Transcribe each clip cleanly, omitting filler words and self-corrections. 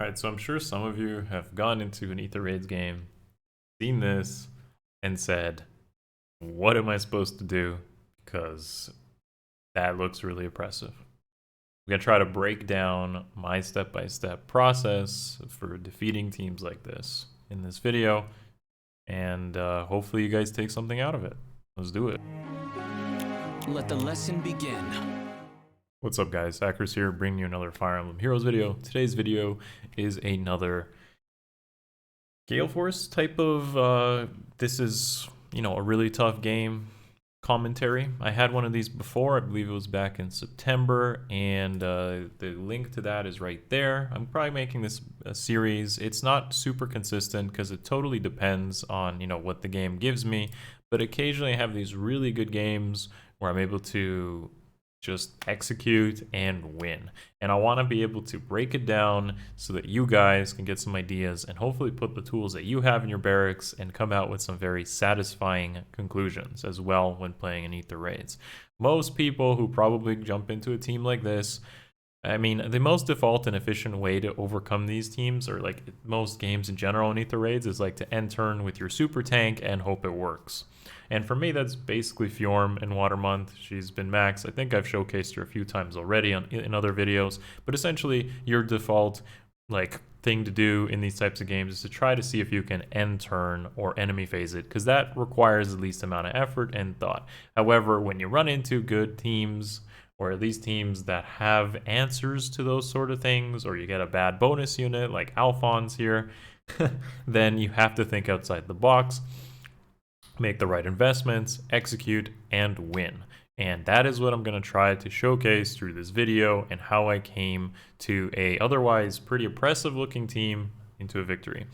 Alright, so I'm sure some of you have gone into an Aether Raids game, seen this, and said, what am I supposed to do? Because that looks really oppressive. I'm going to try to break down my step-by-step process for defeating teams like this in this video, and hopefully you guys take something out of it. Let's do it. Let the lesson begin. What's up guys, Akariss here, bringing you another Fire Emblem Heroes video. Today's video is another Galeforce type of, this is, a really tough game commentary. I had one of these before, I believe it was back in September, and the link to that is right there. I'm probably making this a series. It's not super consistent because it totally depends on, what the game gives me, but occasionally I have these really good games where I'm able to just execute and win. And I want to be able to break it down so that you guys can get some ideas and hopefully put the tools that you have in your barracks and come out with some very satisfying conclusions as well when playing in Aether Raids. Most people who probably jump into a team like this, I mean, the most default and efficient way to overcome these teams, or like most games in general in Aether Raids, is like to end turn with your super tank and hope it works. And for me, that's basically Fjorm in Water Month. She's been max. I think I've showcased her a few times already in other videos. But essentially, your default thing to do in these types of games is to try to see if you can end turn or enemy phase it, because that requires the least amount of effort and thought. However, when you run into good teams, or at least teams that have answers to those sort of things, or you get a bad bonus unit like Alphonse here, then you have to think outside the box, make the right investments, execute, and win. And that is what I'm going to try to showcase through this video and how I came to a otherwise pretty oppressive looking team into a victory.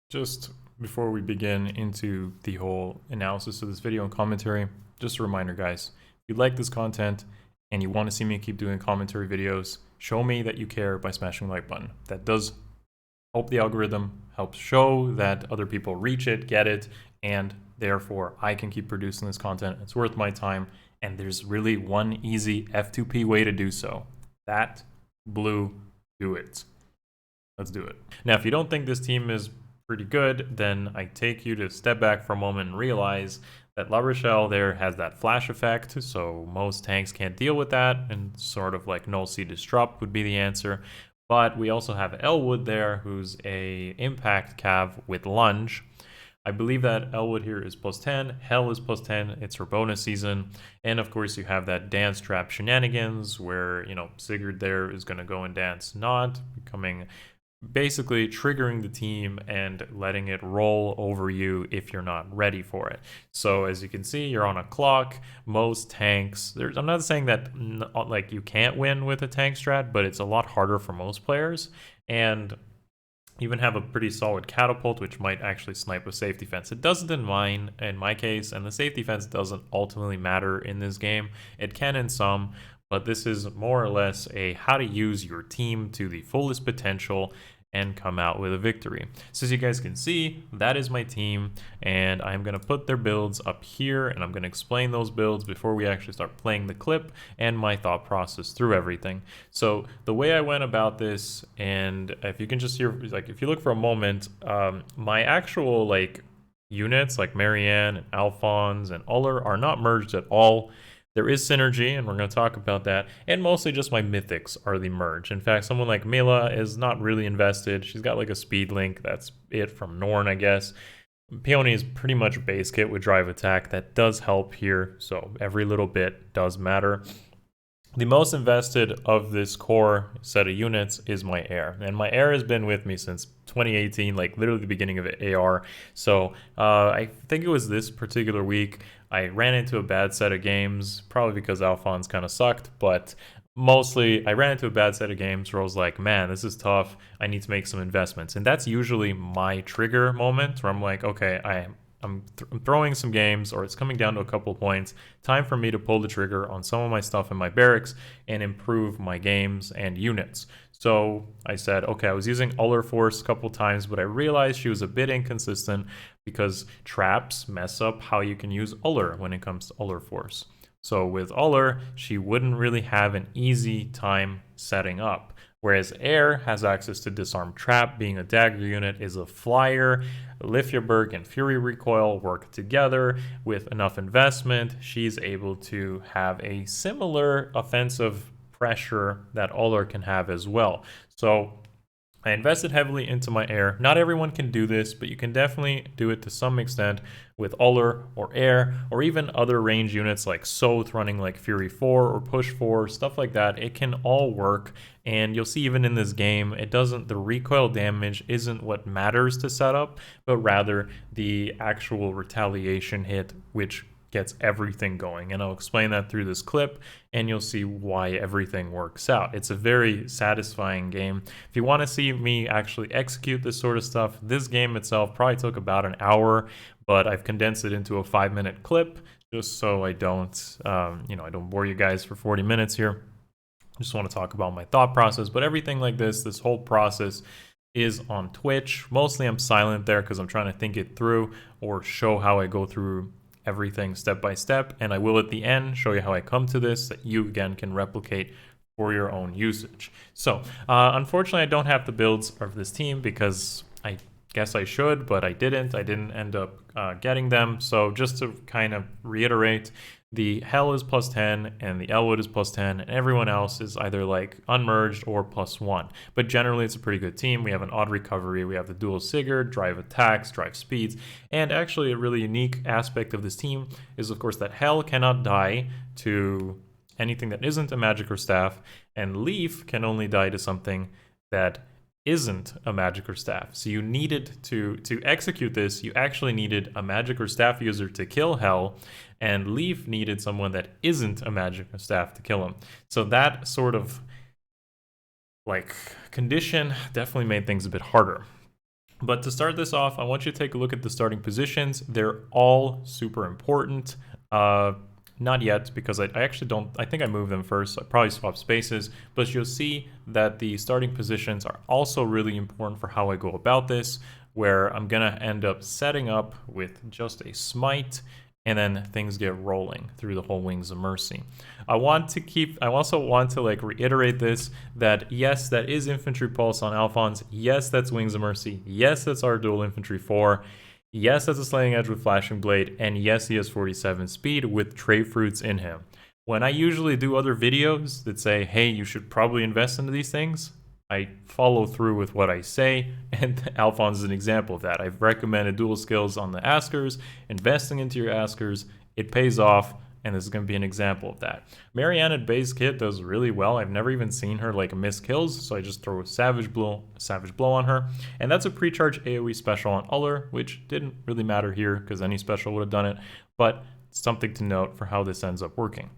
Just before we begin into the whole analysis of this video and commentary, just a reminder guys, if you like this content and you want to see me keep doing commentary videos, show me that you care by smashing the like button. That does help the algorithm, helps show that other people reach it, get it, and therefore I can keep producing this content. It's worth my time, and there's really one easy F2P way to do so. That blue, do it. Let's do it. Now, if you don't think this team is pretty good, then I take you to step back for a moment and realize that La Rochelle there has that flash effect, so most tanks can't deal with that, and sort of like Null Sea Disrupt would be the answer. But we also have Elwood there, who's a impact cav with lunge. I believe that Elwood here is plus 10, Hell is plus 10, it's her bonus season, and of course you have that dance trap shenanigans where, Sigurd there is going to go and dance not, becoming basically triggering the team and letting it roll over you if you're not ready for it. So as you can see, you're on a clock. Most tanks, I'm not saying that you can't win with a tank strat, but it's a lot harder for most players. And even have a pretty solid catapult, which might actually snipe a safety fence. It doesn't in my case, and the safety fence doesn't ultimately matter in this game. It can in some, but this is more or less a how to use your team to the fullest potential and come out with a victory. So as you guys can see, that is my team, and I'm going to put their builds up here, and I'm going to explain those builds before we actually start playing the clip and my thought process through everything. So the way I went about this, and if you can just hear, if you look for a moment, my actual units like Marianne and Alphonse and Uller are not merged at all. There is synergy, and we're going to talk about that, and mostly just my mythics are the merge. In fact, someone like Mila is not really invested. She's got a speed link, that's it from Norn, I guess. Peony is pretty much base kit with drive attack. That does help here, so every little bit does matter. The most invested of this core set of units is my heir, and my heir has been with me since 2018, literally the beginning of AR. So I think it was this particular week I ran into a bad set of games, probably because Alphonse kind of sucked, but mostly I ran into a bad set of games where I was like, man, this is tough. I need to make some investments. And that's usually my trigger moment where I'm like, okay, I'm throwing some games, or it's coming down to a couple points. Time for me to pull the trigger on some of my stuff in my barracks and improve my games and units. So I said, okay, I was using Galeforce a couple times, but I realized she was a bit inconsistent because traps mess up how you can use Uller when it comes to Galeforce. So with Uller, she wouldn't really have an easy time setting up. Whereas Air has access to Disarm Trap, being a dagger unit, is a flyer. Lithierberg and Fury Recoil work together with enough investment. She's able to have a similar offensive pressure that Ullr can have as well. So I invested heavily into my Air. Not everyone can do this, but you can definitely do it to some extent with Ullr or Air, or even other range units like Soth running like Fury 4 or Push 4, stuff like that. It can all work, and you'll see even in this game, the recoil damage isn't what matters to setup, but rather the actual retaliation hit, which gets everything going. And I'll explain that through this clip, and you'll see why everything works out. It's a very satisfying game. If you want to see me actually execute this sort of stuff, this game itself probably took about an hour, but I've condensed it into a 5-minute clip just so I don't, I don't bore you guys for 40 minutes here. I just want to talk about my thought process, but everything like this whole process is on Twitch. Mostly I'm silent there because I'm trying to think it through or show how I go through everything step by step, and I will at the end show you how I come to this that you again can replicate for your own usage. So unfortunately I don't have the builds of this team because I guess I should, but I didn't end up getting them. So just to kind of reiterate, the Hell is +10 and the Elwood is +10, and everyone else is either like unmerged or +1. But generally it's a pretty good team. We have an odd recovery, we have the dual Sigurd, drive attacks, drive speeds, and actually a really unique aspect of this team is of course that Hell cannot die to anything that isn't a magic or staff, and Leaf can only die to something that isn't a magic or staff. So you needed to execute this, you actually needed a magic or staff user to kill Hell, and Leaf needed someone that isn't a magic or staff to kill him. So that sort of like condition definitely made things a bit harder. But to start this off, I want you to take a look at the starting positions. They're all super important. Not yet, because I actually don't, I think I moved them first. I probably swapped spaces, but you'll see that the starting positions are also really important for how I go about this, where I'm gonna end up setting up with just a smite, and then things get rolling through the whole Wings of Mercy. I also want to like reiterate this, that yes, that is Infantry Pulse on Alphonse, yes, that's Wings of Mercy, yes, that's our dual Infantry 4, yes, that's a Slaying Edge with Flashing Blade, and yes, he has 47 speed with Tray Fruits in him. When I usually do other videos that say, hey, you should probably invest into these things, I follow through with what I say, and Alphonse is an example of that. I've recommended dual skills on the Askers, investing into your Askers, it pays off, and this is going to be an example of that. Marianne at base kit does really well. I've never even seen her like miss kills, so I just throw a Savage Blow on her. And that's a pre-charge AoE special on Ullr, which didn't really matter here because any special would have done it, but something to note for how this ends up working.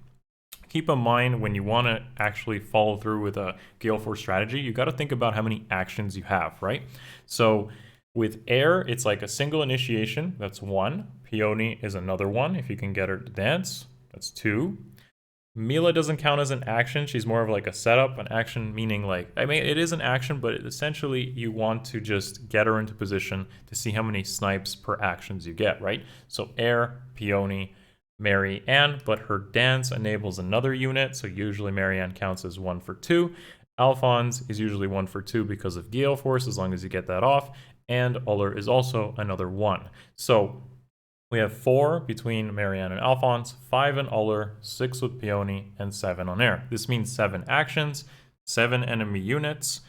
Keep in mind when you want to actually follow through with a Galeforce strategy, you got to think about how many actions you have, right? So with Air, it's like a single initiation, that's 1. Peony is another 1, if you can get her to dance. That's 2. Mila doesn't count as an action. She's more of like a setup. An action meaning like, I mean, it is an action, but essentially you want to just get her into position to see how many snipes per actions you get, right? So Air, Peony, Marianne, but her dance enables another unit. So usually Marianne counts as 1 for 2. Alphonse is usually 1 for 2 because of Galeforce, as long as you get that off. And Ullr is also another 1. So we have 4 between Marianne and Alphonse, 5 in Ullr, 6 with Peony, and 7 on Air. This means 7 actions, 7 enemy units,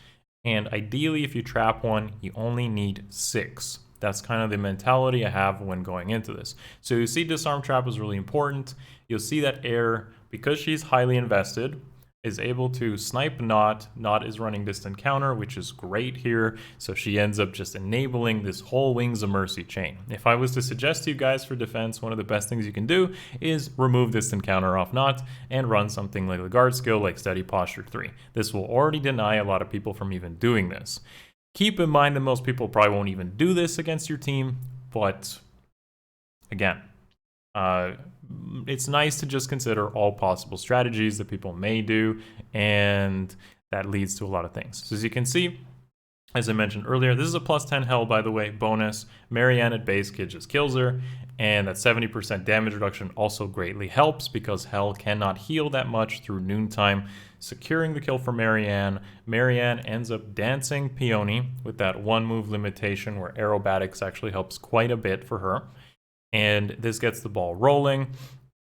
and ideally if you trap one, you only need 6. That's kind of the mentality I have when going into this. So you see Disarm Trap is really important. You'll see that Air, because she's highly invested, is able to snipe Not. Not is running distant counter, which is great here. So she ends up just enabling this whole Wings of Mercy chain. If I was to suggest to you guys for defense, one of the best things you can do is remove distant counter off Not and run something like the guard skill like Steady Posture 3. This will already deny a lot of people from even doing this. Keep in mind that most people probably won't even do this against your team, but again, it's nice to just consider all possible strategies that people may do, and that leads to a lot of things. So as you can see, As I mentioned earlier, this is a plus 10 hell, by the way, bonus. Marianne at base kid just kills her, and that 70% damage reduction also greatly helps because hell cannot heal that much through noontime. Securing the kill for Marianne. Marianne ends up dancing Peony with that one move limitation where aerobatics actually helps quite a bit for her. And this gets the ball rolling.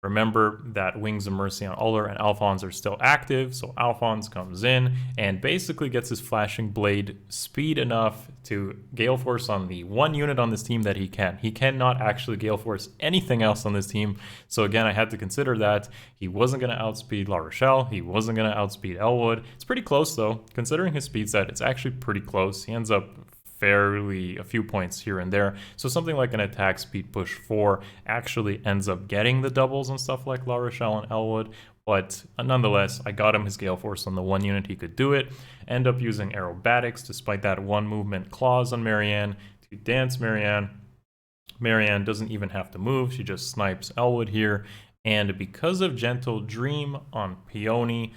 Remember that Wings of Mercy on Uller and Alphonse are still active, so Alphonse comes in and basically gets his Flashing Blade speed enough to Galeforce on the one unit on this team that he can. He cannot actually Galeforce anything else on this team, so again, I had to consider that. He wasn't going to outspeed La Rochelle, he wasn't going to outspeed Elwood. It's pretty close though, considering his speed set, it's actually pretty close. He ends up fairly a few points here and there. So something like an attack speed push 4 actually ends up getting the doubles and stuff like La Rochelle and Elwood. But nonetheless, I got him his Galeforce on the one unit he could do it. End up using aerobatics despite that one movement clause on Marianne to dance Marianne. Marianne doesn't even have to move. She just snipes Elwood here. And because of Gentle Dream on Peony,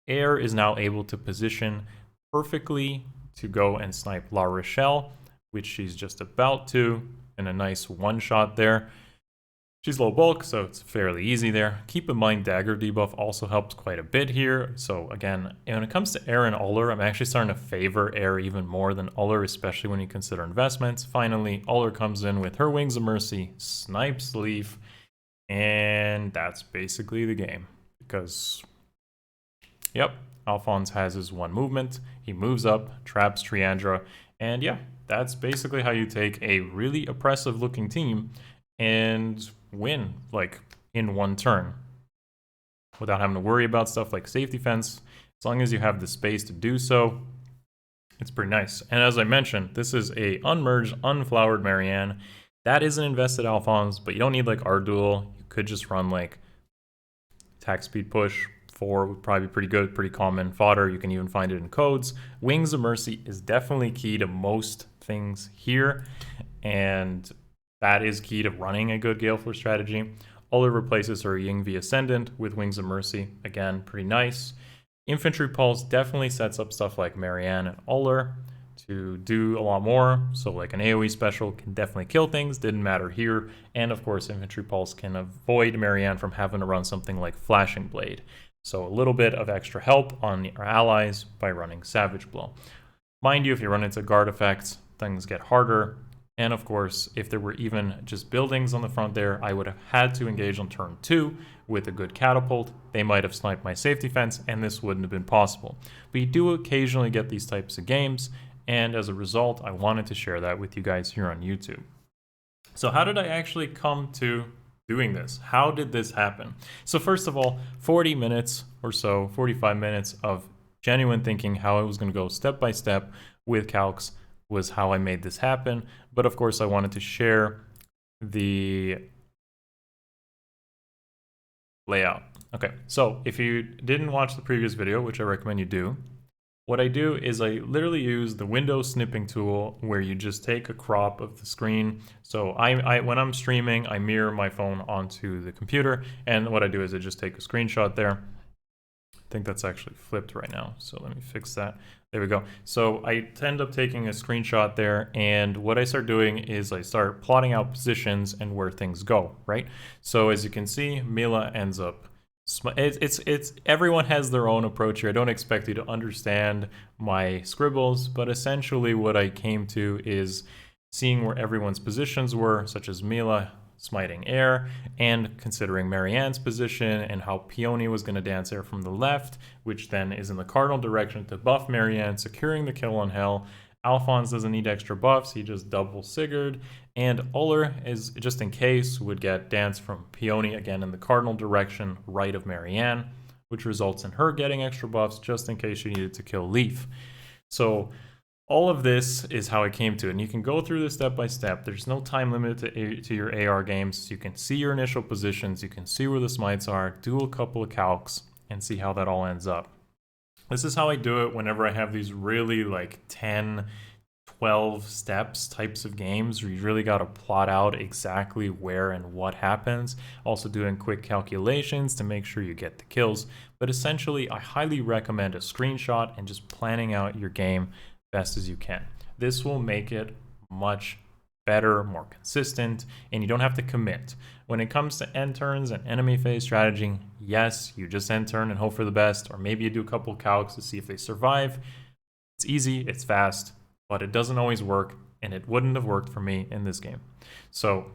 Air is now able to position perfectly to go and snipe La Rochelle, which she's just about to, and a nice one-shot there. She's low bulk, so it's fairly easy there. Keep in mind, dagger debuff also helps quite a bit here. So again, when it comes to Air and Uller, I'm actually starting to favor Air even more than Uller, especially when you consider investments. Finally, Uller comes in with her Wings of Mercy, snipes Leaf, and that's basically the game. Because, yep, Alphonse has his one movement, he moves up, traps Triandra, and yeah, that's basically how you take a really oppressive looking team and win, like, in one turn. Without having to worry about stuff like safety fence, as long as you have the space to do so, it's pretty nice. And as I mentioned, this is a unmerged, unflowered Marianne. That is an invested Alphonse, but you don't need like Ardul. You could just run like attack speed push, 4 would probably be pretty good, pretty common. Fodder, you can even find it in codes. Wings of Mercy is definitely key to most things here, and that is key to running a good Galeforce strategy. Uller replaces her Yingvi Ascendant with Wings of Mercy. Again, pretty nice. Infantry Pulse definitely sets up stuff like Marianne and Uller to do a lot more. So like an AoE special can definitely kill things, didn't matter here. And of course, Infantry Pulse can avoid Marianne from having to run something like Flashing Blade. So a little bit of extra help on our allies by running Savage Blow. Mind you, if you run into guard effects, things get harder. And of course, if there were even just buildings on the front there, I would have had to engage on turn 2 with a good catapult. They might have sniped my safety fence, and this wouldn't have been possible. But you do occasionally get these types of games, and as a result, I wanted to share that with you guys here on YouTube. So how did I actually come to doing this? How did this happen? So first of all, 40 minutes or so, 45 minutes of genuine thinking how I was going to go step by step with calcs was how I made this happen. But of course, I wanted to share the layout. Okay, so if you didn't watch the previous video, which I recommend you do, what I do is I literally use the window snipping tool where you just take a crop of the screen. So when I'm streaming, I mirror my phone onto the computer, and what I do is I just take a screenshot there. I think that's actually flipped right now, so let me fix that. There we go. So I end up taking a screenshot there, and what I start doing is I start plotting out positions and where things go, right? So as you can see, Mila ends up, it's everyone has their own approach here. I don't expect you to understand my scribbles, but essentially what I came to is seeing where everyone's positions were, such as Mila smiting air, and considering Marianne's position and how Peony was going to dance air from the left, which then is in the cardinal direction to buff Marianne, securing the kill on Hell. Alphonse doesn't need extra buffs, he just double Sigurd, and Uller, is just in case, would get dance from Peony again in the cardinal direction right of Marianne, which results in her getting extra buffs just in case she needed to kill Leaf. So all of this is how I came to it, and you can go through this step by step. There's no time limit to your AR games. You can see your initial positions, you can see where the smites are, do a couple of calcs, and see how that all ends up. This is how I do it whenever I have these really like 10, 12 steps types of games where you really got to plot out exactly where and what happens. Also doing quick calculations to make sure you get the kills. But essentially, I highly recommend a screenshot and just planning out your game best as you can. This will make it much better, more consistent, and you don't have to commit. When it comes to end turns and enemy phase strategy, yes, you just end turn and hope for the best, or maybe you do a couple calcs to see if they survive. It's easy, it's fast, but it doesn't always work, and it wouldn't have worked for me in this game. So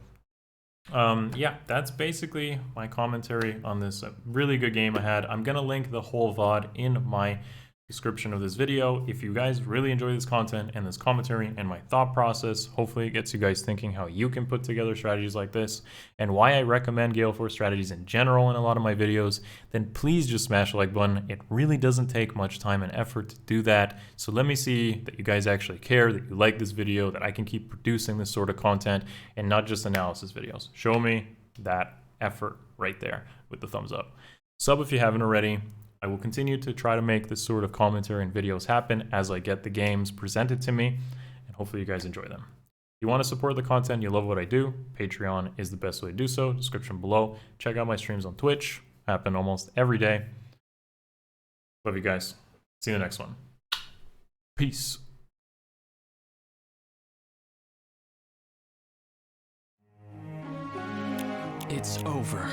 yeah, that's basically my commentary on this really good game I had. I'm gonna link the whole VOD in my description of this video. If you guys really enjoy this content and this commentary and my thought process, hopefully it gets you guys thinking how you can put together strategies like this and why I recommend Galeforce strategies in general in a lot of my videos, then please just smash the like button. It really doesn't take much time and effort to do that. So let me see that you guys actually care, that you like this video, that I can keep producing this sort of content and not just analysis videos. Show me that effort right there with the thumbs up. Sub if you haven't already. I will continue to try to make this sort of commentary and videos happen as I get the games presented to me, and hopefully you guys enjoy them. If you want to support the content, you love what I do, Patreon is the best way to do so, description below. Check out my streams on Twitch, happen almost every day. Love you guys. See you in the next one. Peace. It's over.